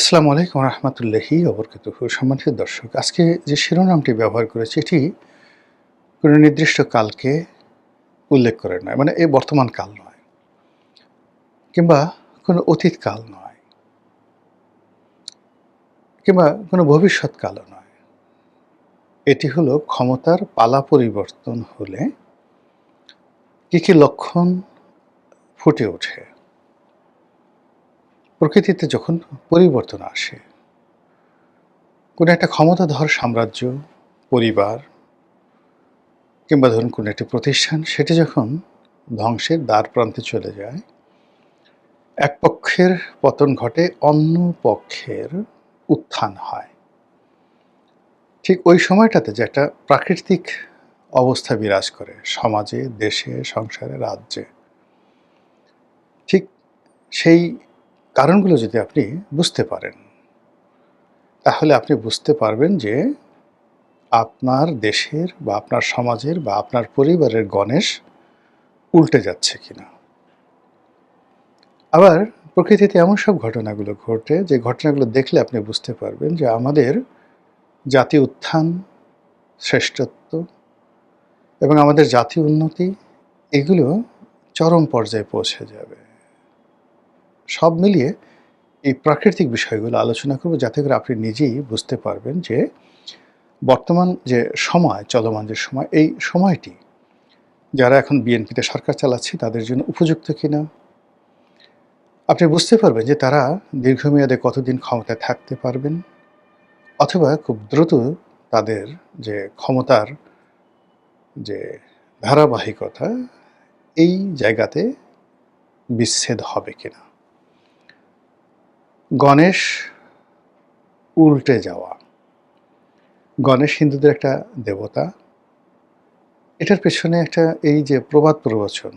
আসসালামু আলাইকুম রহমতুল্লাহি ওবরকাতুহু। সম্মানিত দর্শক, আজকে যে শিরোনামটি ব্যবহার করেছি এটি কোনো নির্দিষ্ট কালকে উল্লেখ করে নয়, মানে এই বর্তমান কাল নয় কিংবা কোনো অতীত কাল নয় কিংবা কোনো ভবিষ্যৎ কালও নয়। এটি হলো ক্ষমতার পালা পরিবর্তন হলে কী কী লক্ষণ ফুটে ওঠে। প্রকৃতিতে যখন পরিবর্তন আসে, কোনো একটা ক্ষমতাধর সাম্রাজ্য, পরিবার কিংবা ধরুন কোনো একটি প্রতিষ্ঠান, সেটি যখন ধ্বংসের দ্বারপ্রান্তে চলে যায়, এক পক্ষের পতন ঘটে, অন্য পক্ষের উত্থান হয়। ঠিক ওই সময়টাতে যে একটা প্রাকৃতিক অবস্থা বিরাজ করে সমাজে, দেশে, সংসারে, রাজ্যে, ঠিক সেই কারণগুলো যদি আপনি বুঝতে পারেন, তাহলে আপনি বুঝতে পারবেন যে আপনার দেশের বা আপনার সমাজের বা আপনার পরিবারের গণেশ উল্টে যাচ্ছে কিনা। আবার প্রকৃতিতে এমন সব ঘটনাগুলো ঘটে, যে ঘটনাগুলো দেখলে আপনি বুঝতে পারবেন যে আমাদের জাতীয় উত্থান, শ্রেষ্ঠত্ব এবং আমাদের জাতীয় উন্নতি, এগুলো চরম পর্যায়ে পৌঁছে যাবে। সব মিলিয়ে এই প্রাকৃতিক বিষয়গুলো আলোচনা করব, যাতে করে আপনি নিজেই বুঝতে পারবেন যে বর্তমান যে সময়, চলমান যে সময়, এই সময়টি যারা এখন বিএনপিতে সরকার চালাচ্ছে তাদের জন্য উপযুক্ত কিনা। আপনি বুঝতে পারবেন যে তারা দীর্ঘমেয়াদে কতদিন ক্ষমতায় থাকতে পারবেন, অথবা খুব দ্রুত তাদের যে ক্ষমতার যে ধারাবাহিকতা, এই জায়গাতে বিচ্ছেদ হবে কিনা। গণেশ উল্টে যাওয়া। গণেশ হিন্দুদের একটা দেবতা। এটার পেছনে একটা এই যে প্রবাদ প্রবচন,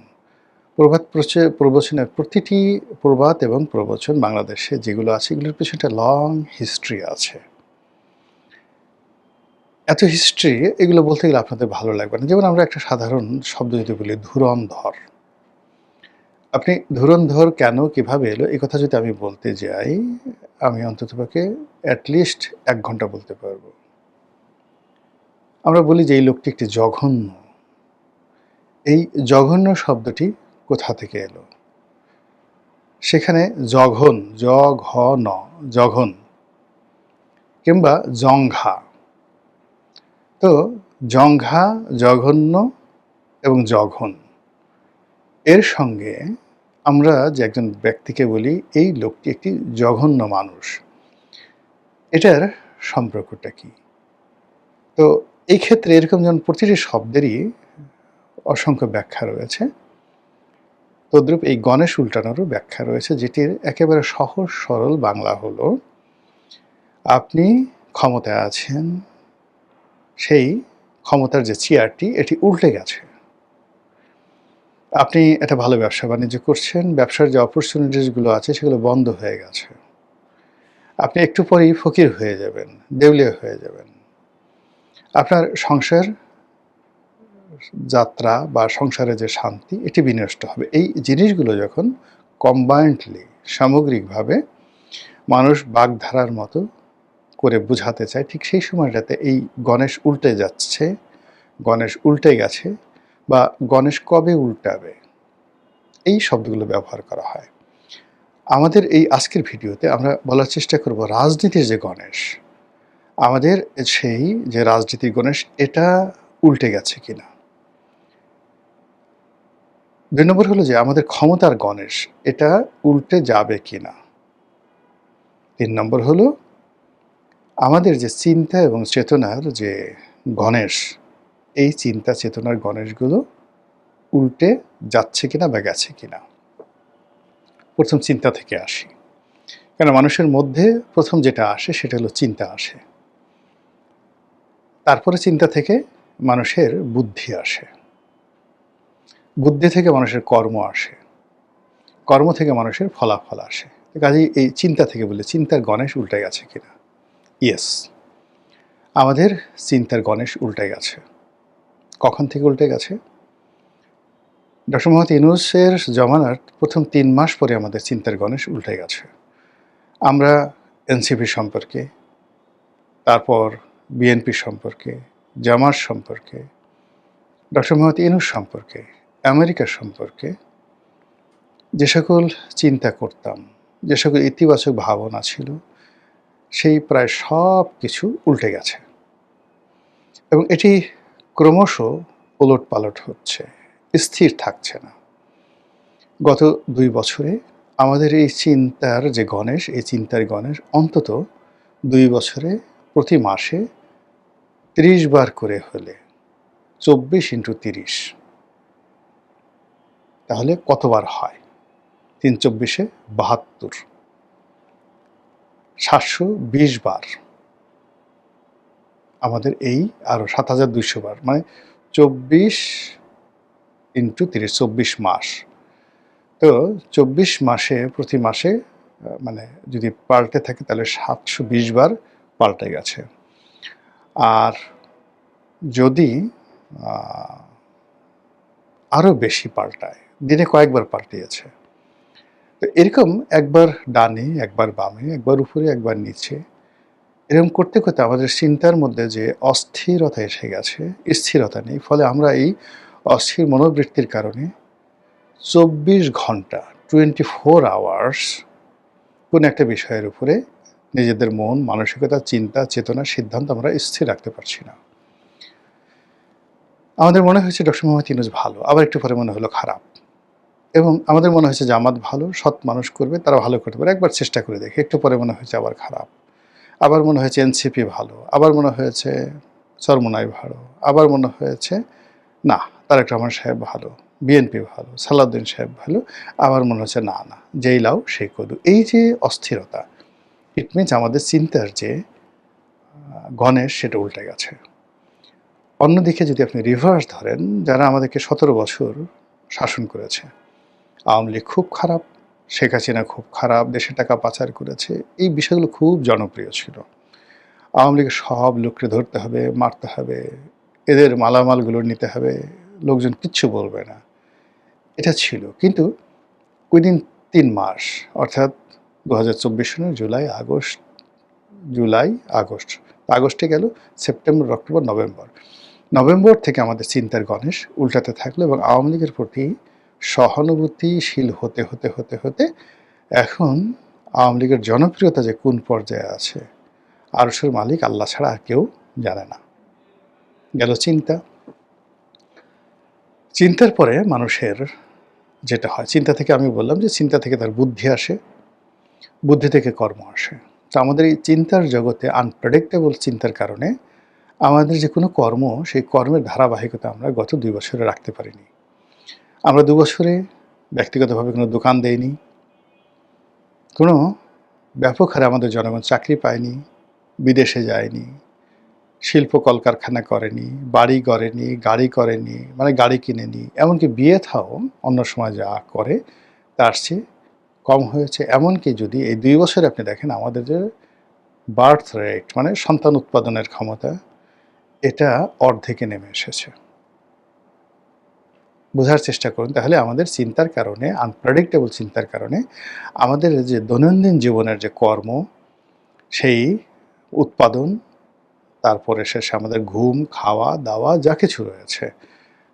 প্রবচনের প্রতিটি প্রবাদ এবং প্রবচন বাংলাদেশে যেগুলো আছে, এগুলোর পেছনে একটা লং হিস্ট্রি আছে। এত হিস্ট্রি, এগুলো বলতে গেলে আপনাদের ভালো লাগবে না। যেমন আমরা একটা সাধারণ শব্দ যদি বলি, ধুরন্ধর। আপনি ধুরন্ধর কেন, কিভাবে এলো, এই কথা যদি আমি বলতে যাই, আমি অন্ততপক্ষে অ্যাটলিস্ট ১ ঘন্টা বলতে পারবো। আমরা বলি যে এই লোকটি একটি জঘন্য। এই জঘন্য শব্দটি কোথা থেকে এলো? সেখানে জঘন, জ-ঘ-ন, জঘন কিংবা জঙ্ঘা। তো জঙ্ঘা, জঘন্য এবং জঘন, এর সঙ্গে আমরা যে একজন ব্যক্তিকে বলি এই লোকটি একটি জঘন্য মানুষ, এটার সম্পর্কটা কি? তো এই ক্ষেত্রে এরকম যেমন প্রতিটি শব্দেরই অসংখ্য ব্যাখ্যা রয়েছে, তদ্রূপ এই গণেশ উল্টানোরও ব্যাখ্যা রয়েছে, যেটির একেবারে সহজ সরল বাংলা হলো, আপনি ক্ষমতায় আছেন, সেই ক্ষমতার যে চেয়ারটি এটি উল্টে গেছে। আপনি একটা ভালো ব্যবসা বাণিজ্য করছেন, ব্যবসার যে অপরচুনিটিসগুলো আছে সেগুলো বন্ধ হয়ে গেছে। আপনি একটু পরেই ফকির হয়ে যাবেন, দেউলিয়া হয়ে যাবেন। আপনার সংসার যাত্রা বা সংসারে যে শান্তি, এটি বিনষ্ট হবে। এই জিনিসগুলো যখন কম্বাইন্ডলি, সামগ্রিকভাবে মানুষ বাগধারার মতো করে বুঝাতে চায়, ঠিক সেই সময়টাতে এই গণেশ উল্টে যাচ্ছে, গণেশ উল্টে গেছে বা গণেশ কবে উল্টাবে, এই শব্দগুলো ব্যবহার করা হয়। আমাদের এই আজকের ভিডিওতে আমরা বলার চেষ্টা করব রাজনীতির যে গণেশ, আমাদের সেই যে রাজনীতির গণেশ, এটা উল্টে গেছে কিনা। ২ নম্বর হলো যে আমাদের ক্ষমতার গণেশ, এটা উল্টে যাবে কিনা। ৩ নম্বর হলো আমাদের যে চিন্তা এবং চেতনার যে গণেশ, এই চিন্তা চেতনার গণেশগুলো উল্টে যাচ্ছে কিনা বা গেছে কিনা। প্রথম চিন্তা থেকে আসি, কেন মানুষের মধ্যে প্রথম যেটা আসে সেটা হলো চিন্তা আসে, তারপরে চিন্তা থেকে মানুষের বুদ্ধি আসে, বুদ্ধি থেকে মানুষের কর্ম আসে, কর্ম থেকে মানুষের ফলাফল আসে। কাজেই এই চিন্তা থেকে বলি, চিন্তার গণেশ উল্টে গেছে কিনা। ইয়েস, আমাদের চিন্তার গণেশ উল্টে গেছে। কখন থেকে উল্টে গেছে? ডক্টর মোহাম্মদ ইউনূসের জমানার প্রথম ৩ মাস পরে আমাদের চিন্তার গণেশ উল্টে গেছে। আমরা এনসিপি সম্পর্কে, তারপর বিএনপি সম্পর্কে, জামাত সম্পর্কে, ডক্টর মোহাম্মদ ইউনূস সম্পর্কে, আমেরিকা সম্পর্কে যে সকল চিন্তা করতাম, যে সকল ইতিবাচক ভাবনা ছিল, সেই প্রায় সব কিছু উল্টে গেছে এবং এটি ক্রমশ ওলটপালট হচ্ছে, স্থির থাকছে না। গত ২ বছরে আমাদের এই চিন্তার যে গণেশ, এই চিন্তার গণেশ অন্তত ২ বছরে প্রতি মাসে ৩০ বার করে হলে ২৪ × ৩০ তাহলে কতবার হয়? ৩ × ৪ = ৭২, ৭২০ বার আমাদের এই আরও ৭,২০০ বার, মানে ২৪ × ৩০, ২৪ মাস। তো ২৪ মাসে প্রতি মাসে মানে যদি পাল্টে থাকে তাহলে ৭২০ বার পাল্টে গেছে। আর যদি আরও বেশি পাল্টায়, দিনে কয়েকবার পাল্টিয়েছে। তো এরকম একবার ডানে, একবার বামে, একবার উপরে, একবার নিচে, এরকম করতে করতে আমাদের চিন্তার মধ্যে যে অস্থিরতা এসে গেছে, স্থিরতা নেই। ফলে আমরা এই অস্থির মনোবৃত্তির কারণে ২৪ ঘন্টা 24 আওয়ার্স কোনো একটা বিষয়ের উপরে নিজেদের মন, মানসিকতা, চিন্তা, চেতনা, সিদ্ধান্ত আমরা স্থির রাখতে পারছি না। আমাদের মনে হয়েছে ডক্টর মোহাম্মদ ইউনূস ভালো, আবার একটু পরে মনে হলো খারাপ, এবং আমাদের মনে হয়েছে জামাত ভালো, সৎ মানুষ করবে, তারা ভালো করতে পারে, একবার চেষ্টা করে দেখি, একটু পরে মনে হয়েছে আবার খারাপ, আবার মনে হয়েছে এনসিপি ভালো, আবার মনে হয়েছে চরমোনাই ভালো, আবার মনে হয়েছে না তারেক রহমান সাহেব ভালো, বিএনপি ভালো, সালাউদ্দিন সাহেব ভালো, আবার মনে হচ্ছে না না যেই লাউ সেই কদু। এই যে অস্থিরতা, ইট মিনস আমাদের চিন্তার যে গণেশ সেটা উল্টে গেছে। অন্যদিকে যদি আপনি রিভার্স ধরেন, যারা আমাদেরকে ১৭ বছর শাসন করেছে, আওয়ামী লীগ খুব খারাপ, শেখ হাসিনা খুব খারাপ, দেশের টাকা পাচার করেছে, এই বিষয়গুলো খুব জনপ্রিয় ছিল। আওয়ামী লীগের সব লোককে ধরতে হবে, মারতে হবে, এদের মালামালগুলো নিতে হবে, লোকজন কিচ্ছু বলবে না, এটা ছিল। কিন্তু উইদিন ৩ মাস, অর্থাৎ ২০২৪ সনের জুলাই আগস্ট, আগস্টে গেল, সেপ্টেম্বর, অক্টোবর, নভেম্বর থেকে আমাদের চিন্তার গণেশ উল্টাতে থাকলো এবং আওয়ামী লীগের প্রতি সহানুভূতিশীল হতে হতে হতে হতে এখন আওয়ামী লীগের জনপ্রিয়তা যে কোন পর্যায়ে আছে, আরশের মালিক আল্লাহ ছাড়া আর কেউ জানে না। গেল চিন্তা। চিন্তার পরে মানুষের যেটা হয়, চিন্তা থেকে আমি বললাম যে চিন্তা থেকে তার বুদ্ধি আসে, বুদ্ধি থেকে কর্ম আসে। তো আমাদের এই চিন্তার জগতে আনপ্রেডিক্টেবল চিন্তার কারণে আমাদের যে কোনো কর্ম, সেই কর্মের ধারাবাহিকতা আমরা গত ২ বছরে রাখতে পারিনি। আমরা ২ বছরে ব্যক্তিগতভাবে কোনো দোকান দেইনি, কোনো ব্যাপক হারে আমাদের জনগণ চাকরি পায়নি, বিদেশে যায়নি, শিল্প কলকারখানা করেনি, বাড়ি গড়েনি, গাড়ি করেনি, মানে গাড়ি কিনেনি, এমনকি বিয়ে থাও অন্য সময় যা করে তার চেয়ে কম হয়েছে। এমনকি যদি এই ২ বছরে আপনি দেখেন আমাদের যে বার্থ রেট, মানে সন্তান উৎপাদনের ক্ষমতা, এটা অর্ধেকে নেমে এসেছে। বোঝার চেষ্টা করুন তাহলে আমাদের চিন্তার কারণে, আনপ্রেডিক্টেবল চিন্তার কারণে আমাদের যে দৈনন্দিন জীবনের যে কর্ম, সেই উৎপাদন, তারপরে শেষে আমাদের ঘুম, খাওয়া দাওয়া যা কিছু রয়েছে,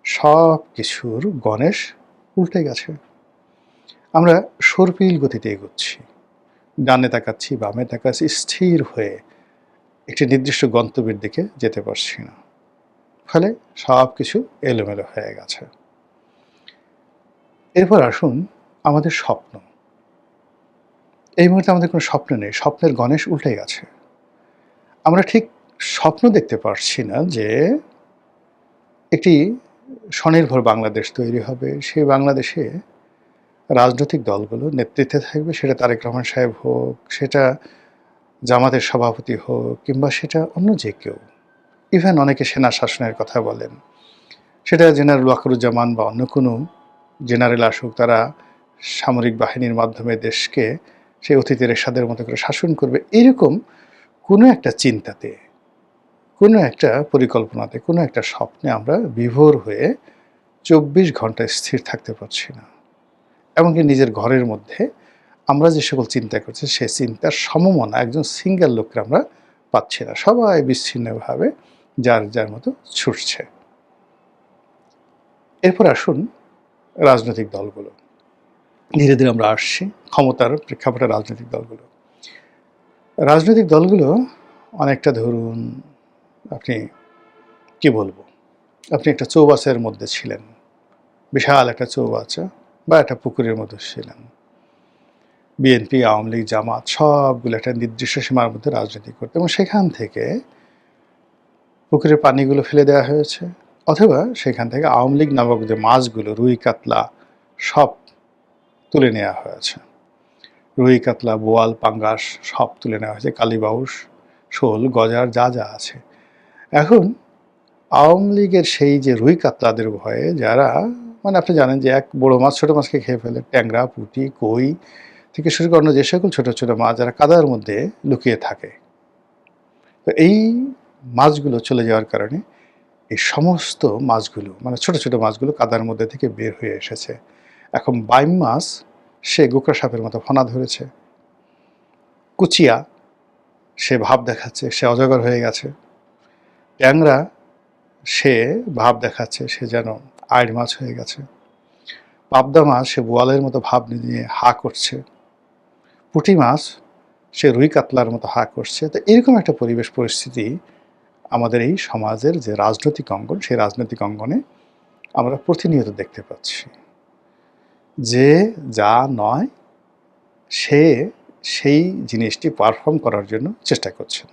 সব কিছুর গণেশ উল্টে গেছে। আমরা সর্পিল গতিতে এগোচ্ছি, ডানে তাকাচ্ছি, বামে তাকাচ্ছি, স্থির হয়ে একটি নির্দিষ্ট গন্তব্যের দিকে যেতে পারছি না। ফলে সব কিছু এলোমেলো হয়ে গেছে। এরপর আসুন আমাদের স্বপ্ন। এই মুহূর্তে আমাদের কোনো স্বপ্ন নেই, স্বপ্নের গণেশ উল্টে গেছে। আমরা ঠিক স্বপ্ন দেখতে পারছি না যে একটি স্বনির্ভর বাংলাদেশ তৈরি হবে, সেই বাংলাদেশে রাজনৈতিক দলগুলো নেতৃত্বে থাকবে, সেটা তারেক রহমান সাহেব হোক, সেটা জামাতের সভাপতি হোক, কিংবা সেটা অন্য যে কেউ, ইভেন অনেকে সেনা শাসনের কথা বলেন, সেটা জেনারেল ওয়াকারুজ্জামান বা অন্য কোনো জেনারেল আসুক, তারা সামরিক বাহিনীর মাধ্যমে দেশকে সেই অতীতের এরশাদের মতো করে শাসন করবে, এরকম কোনো একটা চিন্তাতে, কোনো একটা পরিকল্পনাতে, কোনো একটা স্বপ্নে আমরা বিভোর হয়ে ২৪ ঘন্টা স্থির থাকতে পারছি না। এমনকি নিজের ঘরের মধ্যে আমরা যে সকল চিন্তা করছি সে চিন্তার সমমনা একজন সিঙ্গেল লোককে আমরা পাচ্ছি না, সবাই বিচ্ছিন্নভাবে যার যার মতো ছুটছে। এরপর আসুন রাজনৈতিক দলগুলো। ধীরে ধীরে আমরা আসছি ক্ষমতার প্রেক্ষাপটে রাজনৈতিক দলগুলো অনেকটা ধরুন আপনি কি বলবো, আপনি একটা চৌবাচ্চার মধ্যে ছিলেন, বিশাল একটা চৌবাচ্চা বা একটা পুকুরের মধ্যে ছিলেন। বিএনপি, আওয়ামী লীগ, জামাত সবগুলো একটা নির্দিষ্ট সীমার মধ্যে রাজনীতি করতে, এবং সেখান থেকে পুকুরের পানিগুলো ফেলে দেওয়া হয়েছে, অথবা সেখান থেকে আওয়ামী লীগ নামক যে মাছগুলো, রুই কাতলা সব তুলে নেওয়া হয়েছে। রুই কাতলা, বোয়াল, পাঙ্গাস সব তুলে নেওয়া হয়েছে, কালীবাউস, শোল, গজার যা যা আছে। এখন আওয়ামী লীগের সেই যে রুই কাতলাদের ভয়ে যারা, মানে আপনি জানেন যে এক বড় মাছ ছোটো মাছকে খেয়ে ফেলে, ট্যাংরা, পুঁটি, কই থেকে শুরু করে অন্য যে সকল ছোটো ছোটো মাছ যারা কাদার মধ্যে লুকিয়ে থাকে, তো এই মাছগুলো চলে যাওয়ার কারণে এই সমস্ত মাছগুলো, মানে ছোটো ছোটো মাছগুলো কাদার মধ্যে থেকে বের হয়ে এসেছে। এখন বাইম মাছ সে গোকরা সাপের মতো ফনা ধরেছে, কুচিয়া সে ভাব দেখাচ্ছে সে অজগর হয়ে গেছে, ট্যাংরা সে ভাব দেখাচ্ছে সে যেন আইড় মাছ হয়ে গেছে, পাবদা মাছ সে বোয়ালের মতো ভাব নিয়ে হা করছে, পুঁটি মাছ সে রুই কাতলার মতো হা করছে। তো এরকম একটা পরিবেশ পরিস্থিতি আমাদের এই সমাজের যে রাজনৈতিক অঙ্গন, সেই রাজনৈতিক অঙ্গনে আমরা প্রতিনিয়ত দেখতে পাচ্ছি। যে যা নয় সে সেই জিনিসটি পারফর্ম করার জন্য চেষ্টা করছেন।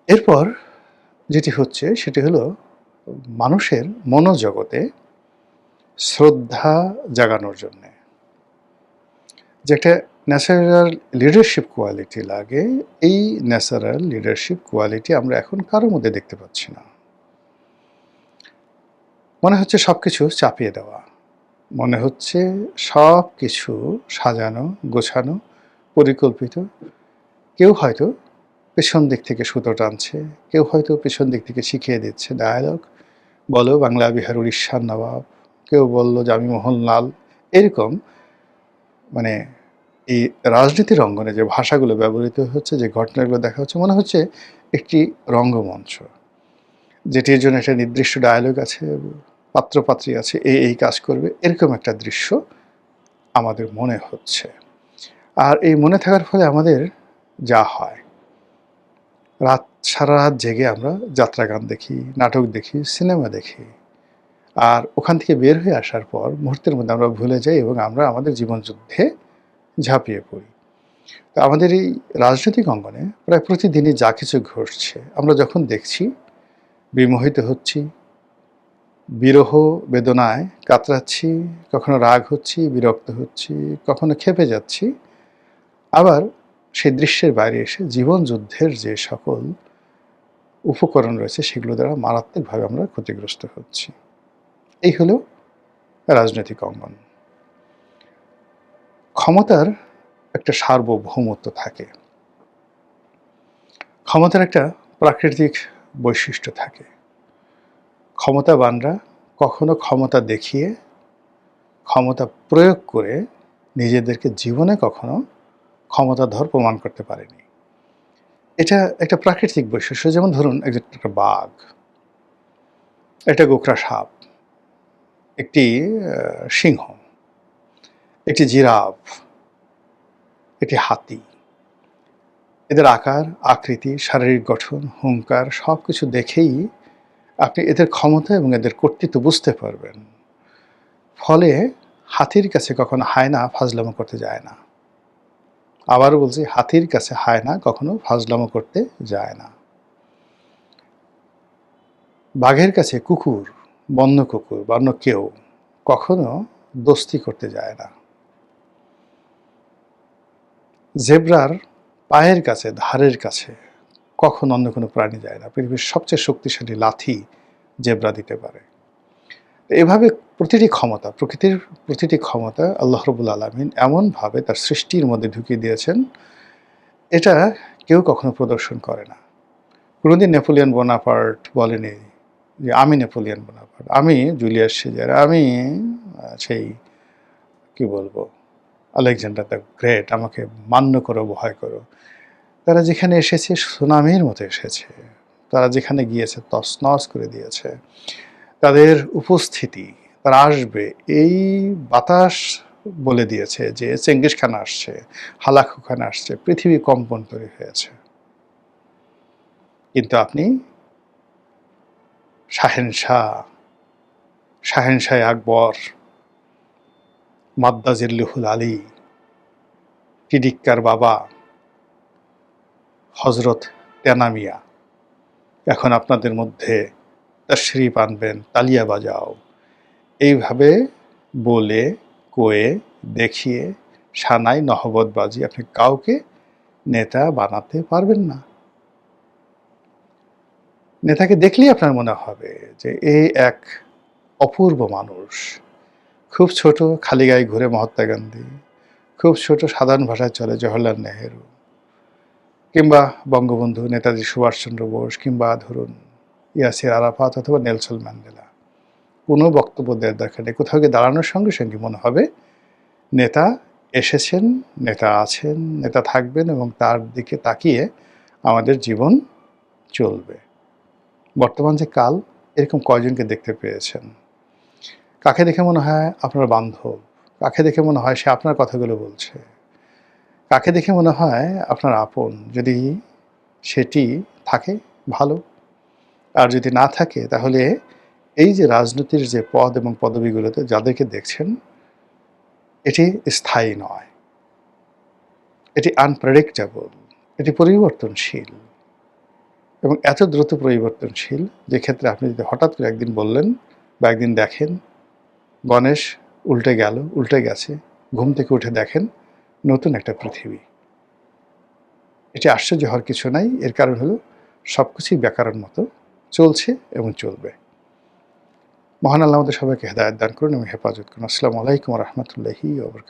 এরপর যেটি হচ্ছে সেটি হলো মানুষের মনোজগতে শ্রদ্ধা জাগানোর জন্যে যে একটা ন্যাচারাল লিডারশিপ কোয়ালিটি লাগে, এই ন্যাচারাল লিডারশিপ কোয়ালিটি আমরা এখন কারোর মধ্যে দেখতে পাচ্ছি না। মনে হচ্ছে সব কিছু চাপিয়ে দেওয়া, মনে হচ্ছে সব কিছু সাজানো গোছানো পরিকল্পিত। কেউ হয়তো পেছন দিক থেকে সুতো টানছে, কেউ হয়তো পেছন দিক থেকে শিখিয়ে দিচ্ছে ডায়ালগ, বলো বাংলা বিহার উড়িষ্যার নবাব, কেউ বলল যে আমি মোহনলাল। এরকম মানে এই রাজনীতির অঙ্গনে যে ভাষাগুলো ব্যবহৃত হচ্ছে, যে ঘটনাগুলো দেখা হচ্ছে, মনে হচ্ছে একটি রঙ্গমঞ্চ, যেটির জন্য একটা নির্দিষ্ট ডায়ালগ আছে, পাত্রপাত্রী আছে, এই কাজ করবে, এরকম একটা দৃশ্য আমাদের মনে হচ্ছে। আর এই মনে থাকার ফলে আমাদের যা হয়, সারা রাত জেগে আমরা যাত্রা গান দেখি, নাটক দেখি, সিনেমা দেখি, আর ওখান থেকে বের হয়ে আসার পর মুহূর্তের মধ্যে আমরা ভুলে যাই এবং আমরা আমাদের জীবনযুদ্ধে ঝাঁপিয়ে পড়ি। তো আমাদের এই রাজনৈতিক অঙ্গনে প্রায় প্রতিদিনই যা কিছু ঘটছে আমরা যখন দেখছি, বিমোহিত হচ্ছি, বিরহ বেদনায় কাতরাচ্ছি, কখনো রাগ হচ্ছি, বিরক্ত হচ্ছি, কখনো ক্ষেপে যাচ্ছি, আবার সেই দৃশ্যের বাইরে এসে জীবন যুদ্ধের যে সকল উপকরণ রয়েছে সেগুলো দ্বারা মারাত্মকভাবে আমরা ক্ষতিগ্রস্ত হচ্ছি। এই হলো রাজনৈতিক অঙ্গন। ক্ষমতার একটা সার্বভৌমত্ব থাকে, ক্ষমতার একটা প্রাকৃতিক বৈশিষ্ট্য থাকে। ক্ষমতাবানরা কখনো ক্ষমতা দেখিয়ে, ক্ষমতা প্রয়োগ করে নিজেদেরকে জীবনে কখনো ক্ষমতাধর প্রমাণ করতে পারেনি। এটা একটা প্রাকৃতিক বৈশিষ্ট্য। যেমন ধরুন একটা বাঘ, একটা গোকরা সাপ, একটি সিংহ, একটি জিরাফ, একটি হাতি, এদের আকার আকৃতি, শারীরিক গঠন, হুঙ্কার সব কিছু দেখেই আপনি এদের ক্ষমতা এবং এদের কর্তৃত্ব বুঝতে পারবেন। ফলে হাতির কাছে কখনো হায়না ফাজলামো করতে যায় না। আবারও বলছি, হাতির কাছে হায়না কখনো ফাজলামো করতে যায় না। বাঘের কাছে কুকুর, বন্য কুকুর বা অন্য কেউ কখনো দোস্তি করতে যায় না। জেব্রার পায়ের কাছে, ধারের কাছে কখনো অন্য কোনো প্রাণী যায় না। পৃথিবীর সবচেয়ে শক্তিশালী লাথি জেব্রা দিতে পারে। এভাবে প্রতিটি ক্ষমতা, প্রকৃতির প্রতিটি ক্ষমতা আল্লাহ রাব্বুল আলামিন এমনভাবে তার সৃষ্টির মধ্যে ঢুকিয়ে দিয়েছেন, এটা কেউ কখনো প্রদর্শন করে না। কোনোদিন নেপোলিয়ন বোনাপার্ট বলেনি যে আমি নেপোলিয়ন বোনাপার্ট, আমি জুলিয়াস সিজার, আমি সেই কি বলবো, আলেকজান্ডার দ্য গ্রেট, আমাকে মান্য করো, ভয় করো। তারা যেখানে এসেছে সুনামির মতো এসেছে, তারা যেখানে গিয়েছে তছনছ করে দিয়েছে। তাদের উপস্থিতি, তারা আসবে, এই বাতাস বলে দিয়েছে যে চেঙ্গিস খান আসছে, হালাকু খান আসছে, পৃথিবী কম্পন তৈরি হয়েছে। কিন্তু আপনি শাহেনশাহ আকবর, মাদ্দাজিল্লুহুল আলী, টিডিক্কার বাবা হজরত তেনামিয়া এখন আপনাদের মধ্যে তশরিফ আনবেন, তালিয়া বাজাও, এইভাবে বলে কয়ে দেখিয়ে সানাই নহবতবাজি আপনি কাউকে নেতা বানাতে পারবেন না। নেতাকে দেখলেই আপনার মনে হবে যে এই এক অপূর্ব মানুষ। খুব ছোট, খালি গায়ে ঘুরে মহাত্মা গান্ধী, খুব ছোট, সাধারণ ভাষায় চলে জওহরলাল নেহেরু, কিংবা বঙ্গবন্ধু নেতাজি সুভাষচন্দ্র বোস, কিংবা ধরুন ইয়াসির আরাফাত অথবা নেলসন ম্যান্ডেলা। কোনো বক্তব্য দেওয়ার দরকার নেই, কোথাও গিয়ে দাঁড়ানোর সঙ্গে সঙ্গে মনে হবে নেতা এসেছেন, নেতা আছেন, নেতা থাকবেন, এবং তার দিকে তাকিয়ে আমাদের জীবন চলবে। বর্তমান যে কাল, এরকম কয়জনকে দেখতে পেয়েছেন? কাকে দেখে মনে হয় আপনার বান্ধব? কাকে দেখে মনে হয় সে আপনার কথাগুলো বলছে? কাকে দেখে মনে হয় আপনার আপন? যদি সেটি থাকে ভালো, আর যদি না থাকে তাহলে এই যে রাজনীতির যে পদ এবং পদবিগুলোতে যাদেরকে দেখছেন, এটি স্থায়ী নয়, এটি আনপ্রেডিক্টেবল, এটি পরিবর্তনশীল, এবং এত দ্রুত পরিবর্তনশীল যে ক্ষেত্রে আপনি যদি হঠাৎ করে একদিন বললেন বা একদিন দেখেন গণেশ উল্টে গেল, উল্টে গেছে, ঘুম থেকে উঠে দেখেন নতুন একটা পৃথিবী। এটি আশ্চর্য হওয়ার কিছু নাই। এর কারণ হলো সবকিছুই বেকারের মতো চলছে এবং চলবে। মহান আল্লাহ আমাদের সবাইকে হেদায়েত দান করুন এবং হেফাজত করুন। আসসালামু আলাইকুম ওয়া রাহমাতুল্লাহি ওয়া বারাকাতুহু।